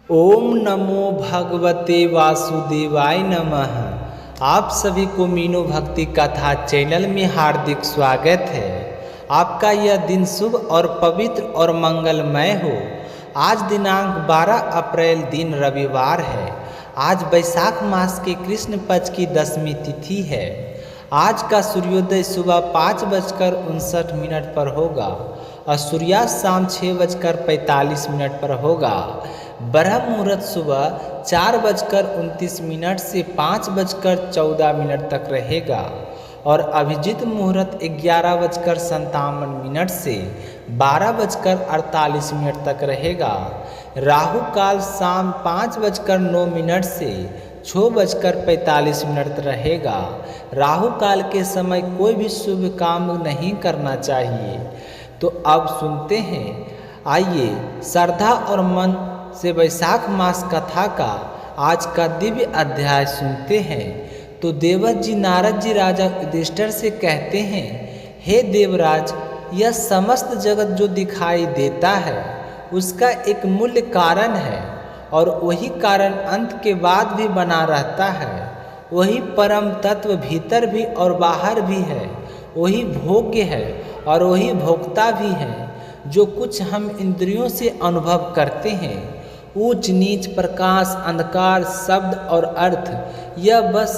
ओम नमो भगवते वासुदेवाय नमः। आप सभी को मीनू भक्ति कथा चैनल में हार्दिक स्वागत है। आपका यह दिन शुभ और पवित्र और मंगलमय हो। आज दिनांक 12 अप्रैल दिन रविवार है। आज वैशाख मास के कृष्ण पक्ष की 10वीं तिथि है। आज का सूर्योदय सुबह 5:59 पर होगा और सूर्यास्त शाम 6:45 पर होगा। ब्रह्म मुहूर्त सुबह 4:29 से 5:14 तक रहेगा और अभिजीत मुहूर्त 11:57 से 12:48 तक रहेगा। राहु काल शाम 5:09 से 6:45 रहेगा। राहु काल के समय कोई भी शुभ काम नहीं करना चाहिए। तो अब सुनते हैं, आइए श्रद्धा और मन से वैशाख मास कथा का आज का दिव्य अध्याय सुनते हैं। तो देवव्रत जी नारद जी राजा युधिष्ठिर से कहते हैं, हे देवराज, यह समस्त जगत जो दिखाई देता है उसका एक मूल्य कारण है और वही कारण अंत के बाद भी बना रहता है। वही परम तत्व भीतर भी और बाहर भी है। वही भोग्य है और वही भोक्ता भी है। जो कुछ हम इंद्रियों से अनुभव करते हैं, ऊंच नीच, प्रकाश, अंधकार, शब्द और अर्थ, यह बस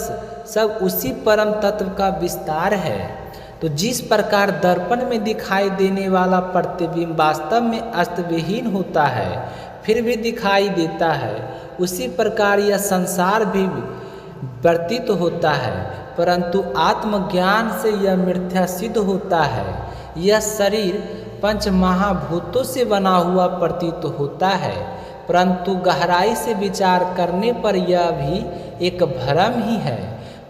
सब उसी परम तत्व का विस्तार है। तो जिस प्रकार दर्पण में दिखाई देने वाला प्रतिबिंब वास्तव में अस्तविहीन होता है फिर भी दिखाई देता है, उसी प्रकार यह संसार भी प्रतीत होता है, परंतु आत्मज्ञान से यह मिथ्या सिद्ध होता है। यह शरीर पंच महाभूतों से बना हुआ प्रतीत होता है, परंतु गहराई से विचार करने पर यह भी एक भ्रम ही है,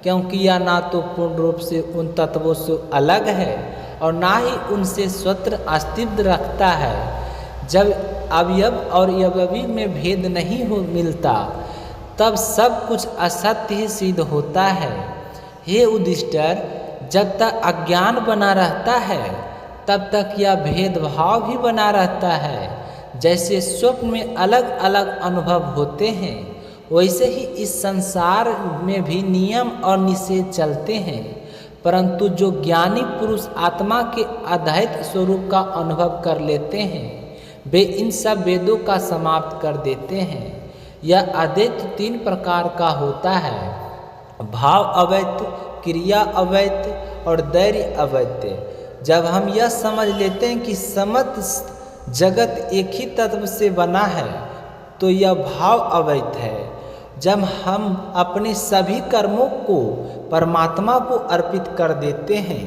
क्योंकि यह ना तो पूर्ण रूप से उन तत्वों से अलग है और ना ही उनसे स्वतंत्र अस्तित्व रखता है। जब अवयव और यवयवी में भेद नहीं मिलता, तब सब कुछ असत्य ही सिद्ध होता है। हे युधिष्ठिर, जब तक अज्ञान बना रहता है तब तक यह भेदभाव भी बना रहता है। जैसे स्वप्न में अलग अलग अनुभव होते हैं, वैसे ही इस संसार में भी नियम और निषेध चलते हैं, परंतु जो ज्ञानी पुरुष आत्मा के अद्वैत स्वरूप का अनुभव कर लेते हैं, वे इन सब वेदों का समाप्त कर देते हैं। यह अद्वैत 3 प्रकार का होता है, भाव अद्वैत, क्रिया अद्वैत और दैर्य अद्वैत। जब हम यह समझ लेते हैं कि समस्त जगत एक ही तत्व से बना है, तो यह भाव अद्वैत है। जब हम अपने सभी कर्मों को परमात्मा को अर्पित कर देते हैं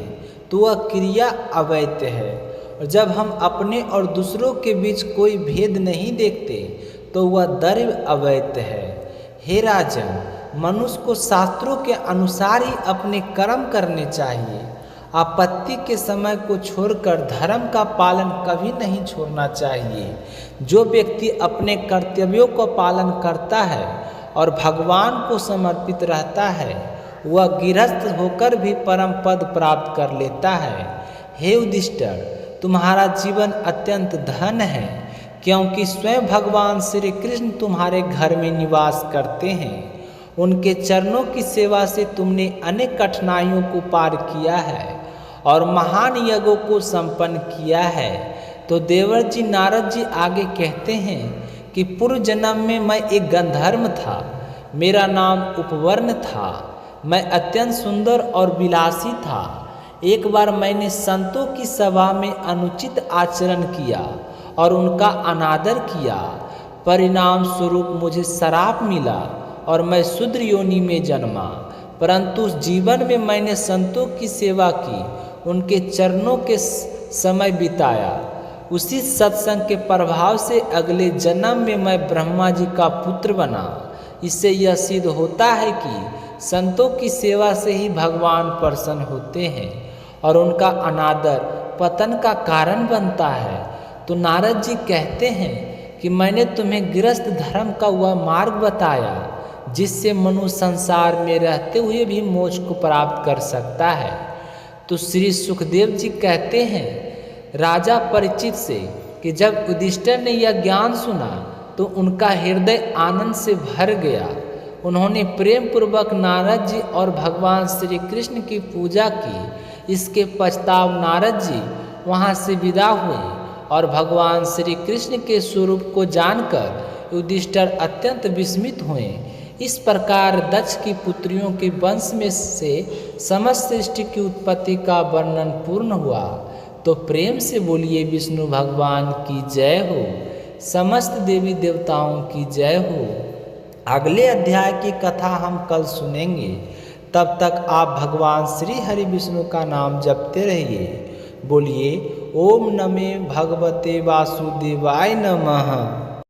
तो वह क्रिया अद्वैत है। और जब हम अपने और दूसरों के बीच कोई भेद नहीं देखते तो वह दैर्य अद्वैत है। हे राजन, मनुष्य को शास्त्रों के अनुसार ही अपने कर्म करने चाहिए। आपत्ति के समय को छोड़कर धर्म का पालन कभी नहीं छोड़ना चाहिए। जो व्यक्ति अपने कर्तव्यों का पालन करता है और भगवान को समर्पित रहता है, वह गृहस्थ होकर भी परम पद प्राप्त कर लेता है। हे युधिष्ठिर, तुम्हारा जीवन अत्यंत धन है, क्योंकि स्वयं भगवान श्री कृष्ण तुम्हारे घर में निवास करते हैं। उनके चरणों की सेवा से तुमने अनेक कठिनाइयों को पार किया है और महान यज्ञों को संपन्न किया है। तो देवव्रत जी नारद जी आगे कहते हैं कि पूर्व जन्म में मैं एक गंधर्व था। मेरा नाम उपवर्ण था। मैं अत्यंत सुंदर और विलासी था। एक बार मैंने संतों की सभा में अनुचित आचरण किया और उनका अनादर किया। परिणाम स्वरूप मुझे श्राप मिला और मैं शूद्र योनि में जन्मा। परंतु जीवन में मैंने संतों की सेवा की, उनके चरणों के समय बिताया। उसी सत्संग के प्रभाव से अगले जन्म में मैं ब्रह्मा जी का पुत्र बना। इससे यह सिद्ध होता है कि संतों की सेवा से ही भगवान प्रसन्न होते हैं और उनका अनादर पतन का कारण बनता है। तो नारद जी कहते हैं कि मैंने तुम्हें गृहस्थ धर्म का वह मार्ग बताया जिससे मनुष्य संसार में रहते हुए भी मोक्ष को प्राप्त कर सकता है। तो श्री सुखदेव जी कहते हैं राजा परीक्षित से कि जब युधिष्ठिर ने यह ज्ञान सुना तो उनका हृदय आनंद से भर गया। उन्होंने प्रेम पूर्वक नारद जी और भगवान श्री कृष्ण की पूजा की। इसके पश्चात नारद जी वहाँ से विदा हुए और भगवान श्री कृष्ण के स्वरूप को जानकर युधिष्ठिर अत्यंत विस्मित हुए। इस प्रकार दक्ष की पुत्रियों के वंश में से समस्त सृष्टि की उत्पत्ति का वर्णन पूर्ण हुआ। तो प्रेम से बोलिए विष्णु भगवान की जय हो, समस्त देवी देवताओं की जय हो। अगले अध्याय की कथा हम कल सुनेंगे। तब तक आप भगवान श्री हरि विष्णु का नाम जपते रहिए। बोलिए ओम नमे भगवते वासुदेवाय नमः।